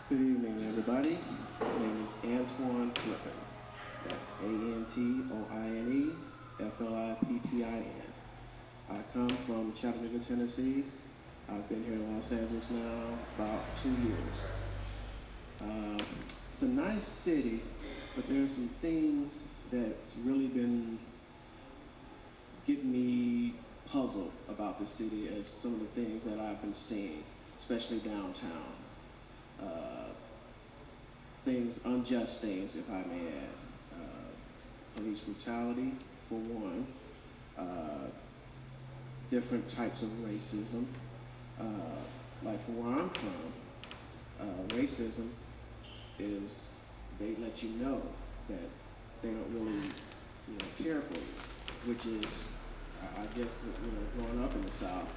Good evening, everybody. My name is Antoine Flippin. That's ANTOINE FLIPPIN. I come from Chattanooga, Tennessee. I've been here in Los Angeles now about 2 years. It's a nice city, but there's some things that's really been getting me puzzled about the city as some of the things that I've been seeing, especially downtown. Uh, Things, unjust things, if I may add. Police brutality, for one. Uh, Different types of racism. Like from where I'm from, racism is they let you know that they don't really, care for you, which is, I guess, growing up in the South,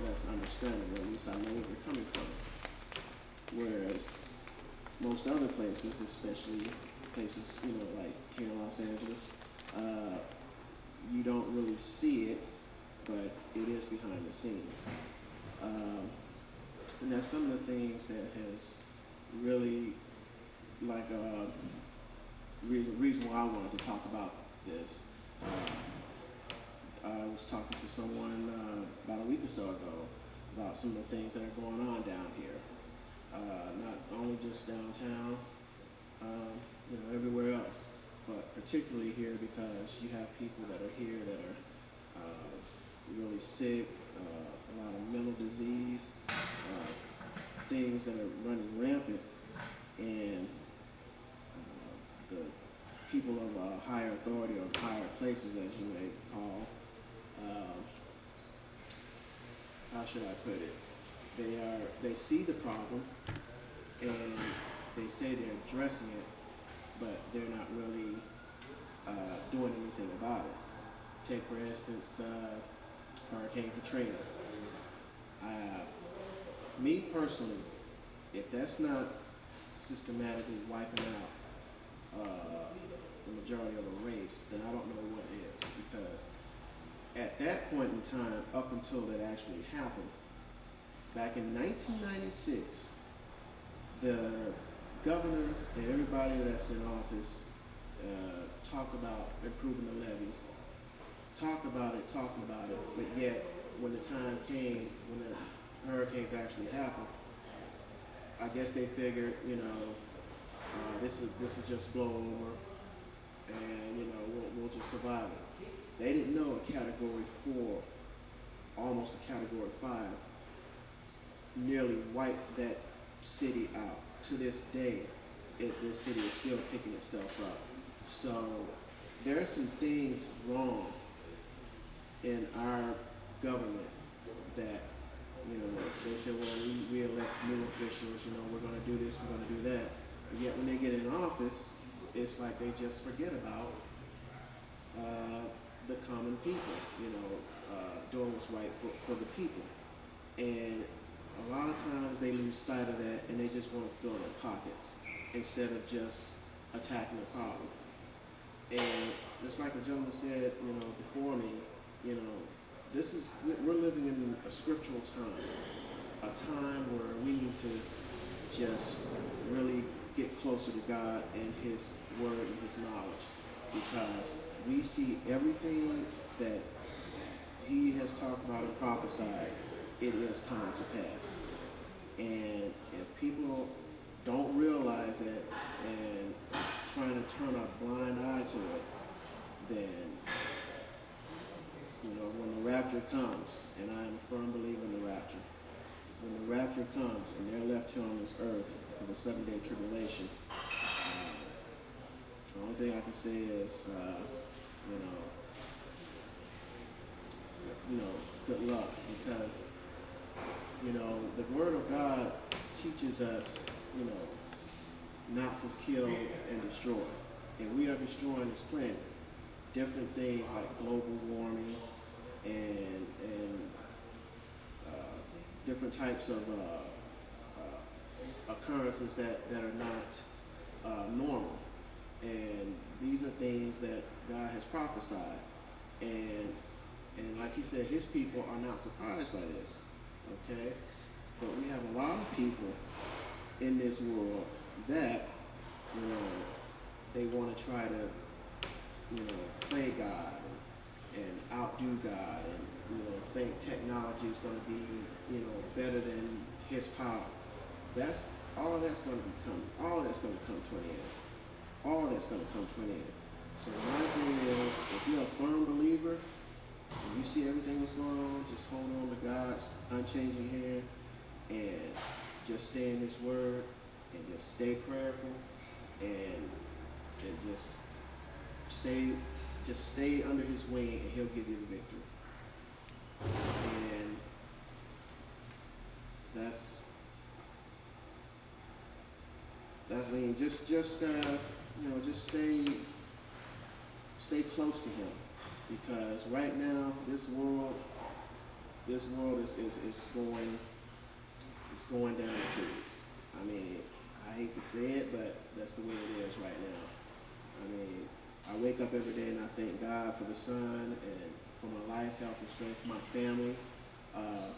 that's understandable. At least I know where they're coming from. Whereas most other places, especially places, like here in Los Angeles, you don't really see it, but it is behind the scenes. And that's some of the things that has really, like, reason why I wanted to talk about this. I was talking to someone about a week or so ago about some of the things that are going on down here. Not only just downtown, everywhere else, but particularly here because you have people that are here that are really sick, a lot of mental disease, things that are running rampant, and the people of higher authority or higher places, as you may call, um, how should I put it? They see the problem and they say they're addressing it, but they're not really doing anything about it. Take for instance Hurricane Katrina. Me personally, if that's not systematically wiping out the majority of a race, then I don't know what is. Because at that point in time, up until that actually happened, back in 1996, the governors and everybody that's in office talked about improving the levees, talking about it, but yet when the time came, when the hurricanes actually happened, I guess they figured, this is just blow over, and we'll just survive it. They didn't know a Category 4, almost a Category 5, nearly wiped that city out. To this day, this city is still picking itself up. So there are some things wrong in our government that, they say, well, we elect new officials, we're going to do this, we're going to do that. But yet when they get in office, it's like they just forget about the common people, doing what's right for the people. And a lot of times they lose sight of that and they just want to fill their pockets instead of just attacking the problem. And just like the gentleman said, before me, we're living in a scriptural time, a time where we need to just really get closer to God and His Word and His knowledge, because we see everything that He has talked about and prophesied, it is coming to pass. And if people don't realize that and trying to turn a blind eye to it, then, when the rapture comes, and I am a firm believer in the rapture, when the rapture comes and they're left here on this earth for the 7-day tribulation, the only thing I can say is, good luck, because, the Word of God teaches us, not to kill and destroy. And we are destroying this planet. Different things like global warming and different types of occurrences that are not normal. And these are things that God has prophesied. And like He said, His people are not surprised by this. Okay? But we have a lot of people in this world that, you know, they want to try to, you know, play God and outdo God, and, you know, think technology is going to be, you know, better than His power. That's all of that's going to become. All of that's going to come to an end. All of that's going to come to an end. So my thing is, if you're a firm believer and you see everything that's going on, just hold on to God's unchanging hand and just stay in His Word and just stay prayerful and just stay under His wing, and He'll give you the victory. And that's I mean, just you know, just stay close to Him, because right now this world is going down the tubes. I mean, I hate to say it, but that's the way it is right now. I mean, I wake up every day and I thank God for the sun and for my life, health, and strength, for my family,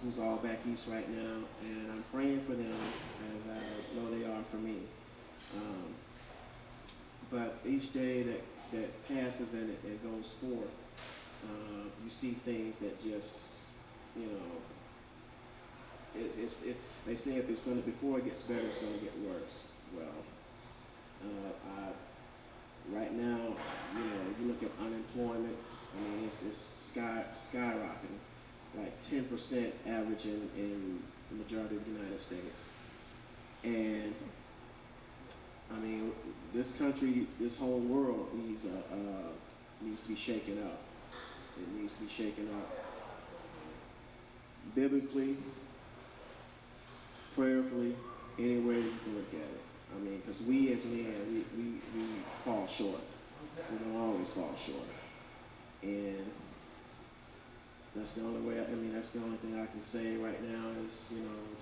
who's all back east right now, and I'm praying for them as I know they are for me. But each day that passes and it goes forth, you see things that just, you know, they say if it's going to, before it gets better, it's going to get worse. Well, right now, you know, you look at unemployment, I mean, it's skyrocketing, like 10% average in the majority of the United States. And I mean, this country, this whole world needs to be shaken up. It needs to be shaken up biblically, prayerfully, any way you can look at it. I mean, because we as men, we fall short. We don't always fall short. And that's the only way, I mean, that's the only thing I can say right now is, you know,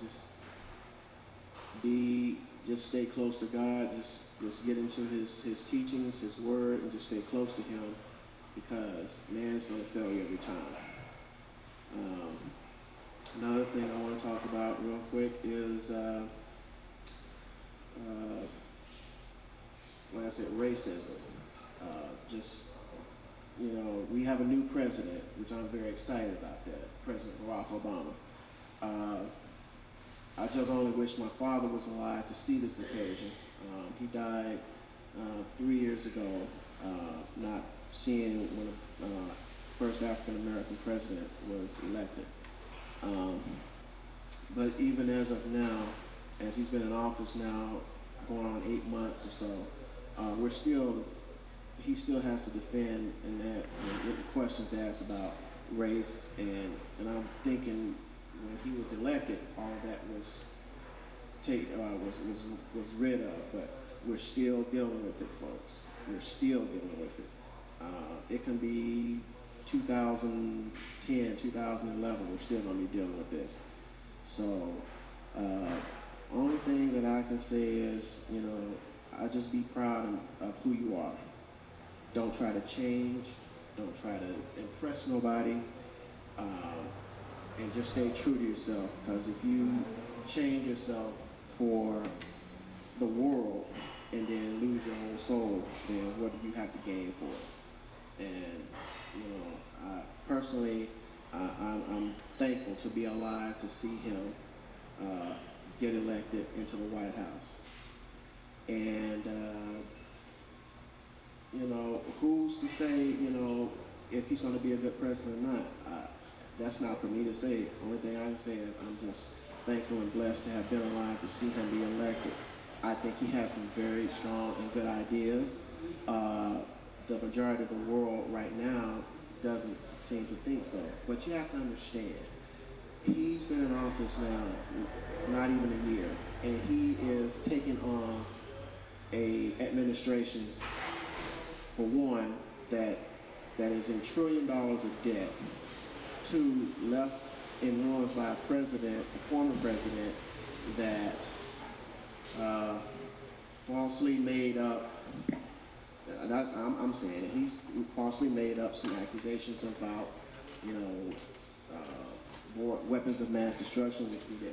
just stay close to God, just get into his teachings, His Word, and just stay close to Him, because man is going to fail you every time. Another thing I want to talk about real quick is, like I said, racism. Just, you know, we have a new president, which I'm very excited about that, President Barack Obama. I just only wish my father was alive to see this occasion. He died 3 years ago, not seeing when the first African-American president was elected. But even as of now, as he's been in office now, going on 8 months or so, he still has to defend and get questions asked about race, and I'm thinking when he was elected, all of that was rid of, but we're still dealing with it, folks. We're still dealing with it. It can be 2010, 2011, we're still going to be dealing with this. So, only thing that I can say is, you know, I just be proud of who you are. Don't try to change. Don't try to impress nobody. And just stay true to yourself, because if you change yourself for the world and then lose your own soul, then what do you have to gain for it? And, you know, personally, I'm thankful to be alive to see him get elected into the White House. And, you know, who's to say, you know, if he's going to be a good president or not? That's not for me to say. The only thing I can say is I'm just thankful and blessed to have been alive to see him be elected. I think he has some very strong and good ideas. The majority of the world right now doesn't seem to think so. But you have to understand, he's been in office now not even a year, and he is taking on a administration, for one, that is in $1 trillion of debt. Two, left in ruins by a president, a former president, that falsely made up, I'm saying it, he's falsely made up some accusations about, you know, weapons of mass destruction, which we didn't.